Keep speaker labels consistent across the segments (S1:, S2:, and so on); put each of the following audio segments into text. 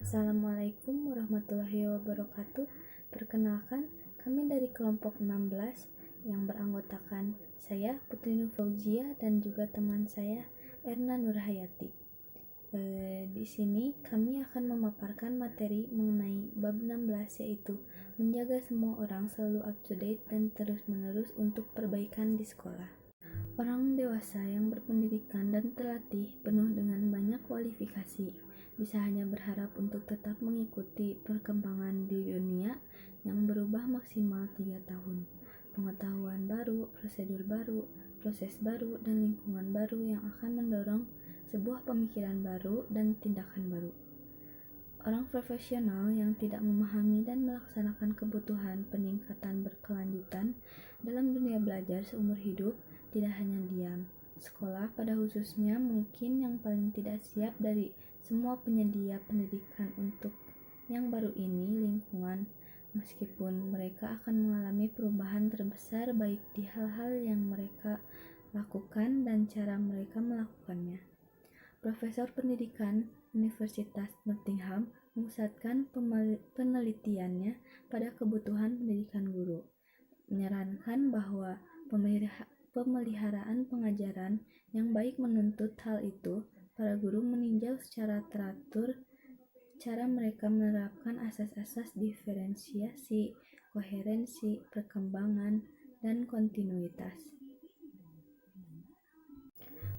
S1: Assalamualaikum warahmatullahi wabarakatuh. Perkenalkan, kami dari kelompok 16 yang beranggotakan saya Putri Nur Fauzia dan juga teman saya Erna Nurhayati. Di sini kami akan memaparkan materi mengenai bab 16, yaitu menjaga semua orang selalu up to date dan terus-menerus untuk perbaikan di sekolah. Orang dewasa yang berpendidikan dan terlatih penuh dengan banyak kualifikasi bisa hanya berharap untuk tetap mengikuti perkembangan di dunia yang berubah maksimal 3 tahun. Pengetahuan baru, prosedur baru, proses baru, dan lingkungan baru yang akan mendorong sebuah pemikiran baru dan tindakan baru. Orang profesional yang tidak memahami dan melaksanakan kebutuhan peningkatan berkelanjutan dalam dunia belajar seumur hidup tidak hanya diam. Sekolah pada khususnya mungkin yang paling tidak siap dari semua penyedia pendidikan untuk yang baru ini, lingkungan, meskipun mereka akan mengalami perubahan terbesar baik di hal-hal yang mereka lakukan dan cara mereka melakukannya. Profesor pendidikan Universitas Nottingham memusatkan penelitiannya pada kebutuhan pendidikan guru, menyarankan bahwa pemeliharaan pengajaran yang baik menuntut hal itu. Para guru meninjau secara teratur cara mereka menerapkan asas-asas diferensiasi, koherensi, perkembangan, dan kontinuitas.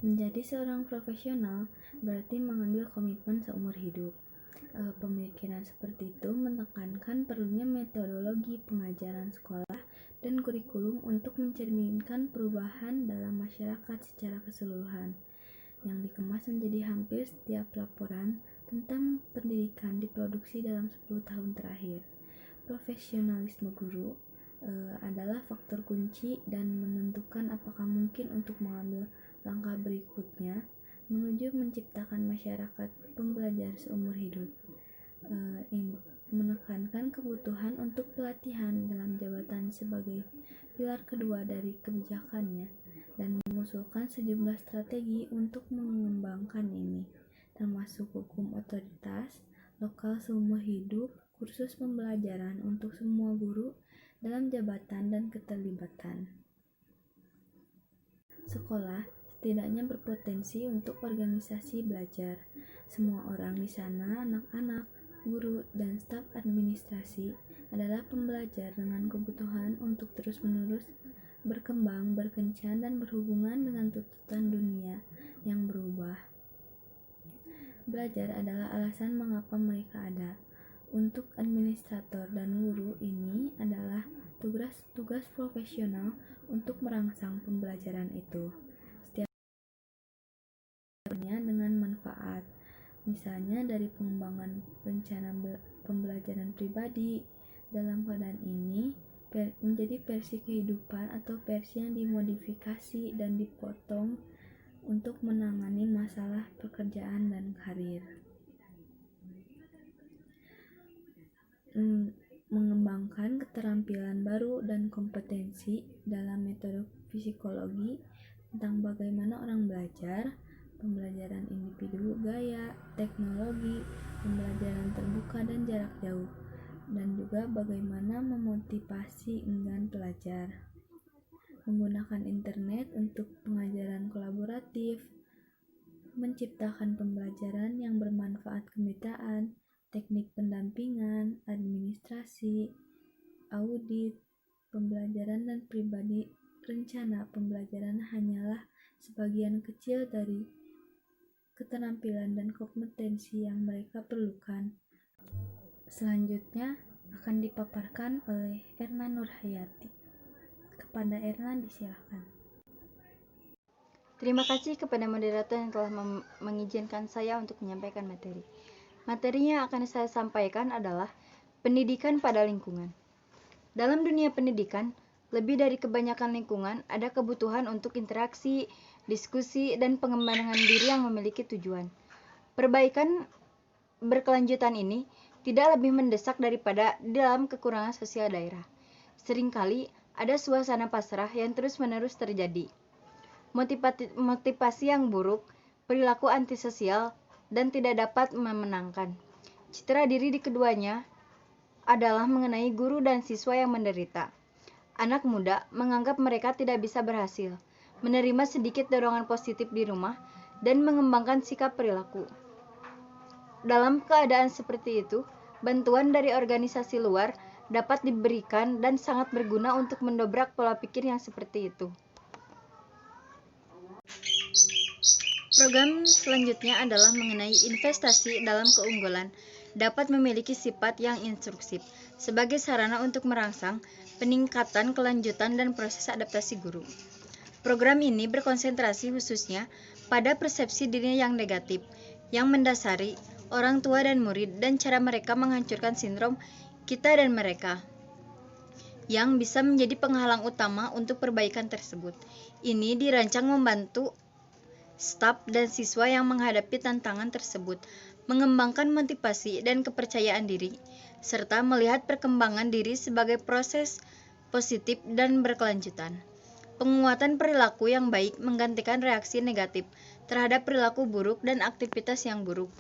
S1: Menjadi seorang profesional berarti mengambil komitmen seumur hidup. Pemikiran seperti itu menekankan perlunya metodologi pengajaran sekolah dan kurikulum untuk mencerminkan perubahan dalam masyarakat secara keseluruhan, yang dikemas menjadi hampir setiap laporan tentang pendidikan diproduksi dalam 10 tahun terakhir. Profesionalisme guru adalah faktor kunci dan menentukan apakah mungkin untuk mengambil langkah berikutnya menuju menciptakan masyarakat pembelajar seumur hidup. Menekankan kebutuhan untuk pelatihan dalam jabatan sebagai pilar kedua dari kebijakannya dan mengusulkan sejumlah strategi untuk mengembangkan ini, termasuk hukum otoritas lokal seumur hidup, kursus pembelajaran untuk semua guru dalam jabatan dan keterlibatan. Sekolah setidaknya berpotensi untuk organisasi belajar. Semua orang di sana, anak-anak, guru, dan staf administrasi adalah pembelajar dengan kebutuhan untuk terus-menerus berkembang, berkencan, dan berhubungan dengan tuntutan dunia yang berubah. Belajar adalah alasan mengapa mereka ada. Untuk administrator dan guru ini adalah tugas profesional untuk merangsang pembelajaran itu. Setiapnya dengan manfaat, misalnya dari pengembangan rencana pembelajaran pribadi. Dalam keadaan ini menjadi versi kehidupan atau versi yang dimodifikasi dan dipotong untuk menangani masalah pekerjaan dan karir. Mengembangkan keterampilan baru dan kompetensi dalam metode psikologi tentang bagaimana orang belajar, pembelajaran individu, gaya, teknologi, pembelajaran terbuka dan jarak jauh, dan juga bagaimana memotivasi enggan pelajar. Menggunakan internet untuk pengajaran kolaboratif, menciptakan pembelajaran yang bermanfaat kemitraan, teknik pendampingan, administrasi, audit, pembelajaran dan pribadi. Rencana pembelajaran hanyalah sebagian kecil dari keterampilan dan kompetensi yang mereka perlukan. Selanjutnya akan dipaparkan oleh Erna Nurhayati. Kepada Erna disilakan.
S2: Terima kasih kepada moderator yang telah mengizinkan saya untuk menyampaikan materi. Materi yang akan saya sampaikan adalah pendidikan pada lingkungan. Dalam dunia pendidikan, lebih dari kebanyakan lingkungan, ada kebutuhan untuk interaksi, diskusi, dan pengembangan diri yang memiliki tujuan. Perbaikan berkelanjutan ini tidak lebih mendesak daripada dalam kekurangan sosial daerah. Seringkali ada suasana pasrah yang terus-menerus terjadi. Motivasi yang buruk, perilaku antisosial, dan tidak dapat memenangkan. Citra diri di keduanya adalah mengenai guru dan siswa yang menderita. Anak muda menganggap mereka tidak bisa berhasil, menerima sedikit dorongan positif di rumah, dan mengembangkan sikap perilaku. Dalam keadaan seperti itu, bantuan dari organisasi luar dapat diberikan dan sangat berguna untuk mendobrak pola pikir yang seperti itu. Program selanjutnya adalah mengenai investasi dalam keunggulan dapat memiliki sifat yang instruksif sebagai sarana untuk merangsang peningkatan kelanjutan dan proses adaptasi guru. Program ini berkonsentrasi khususnya pada persepsi diri yang negatif, yang mendasari orang tua dan murid dan cara mereka menghancurkan sindrom kita dan mereka, yang bisa menjadi penghalang utama untuk perbaikan tersebut. Ini dirancang membantu staf dan siswa yang menghadapi tantangan tersebut, mengembangkan motivasi dan kepercayaan diri, serta melihat perkembangan diri sebagai proses positif dan berkelanjutan. Penguatan perilaku yang baik menggantikan reaksi negatif terhadap perilaku buruk dan aktivitas yang buruk.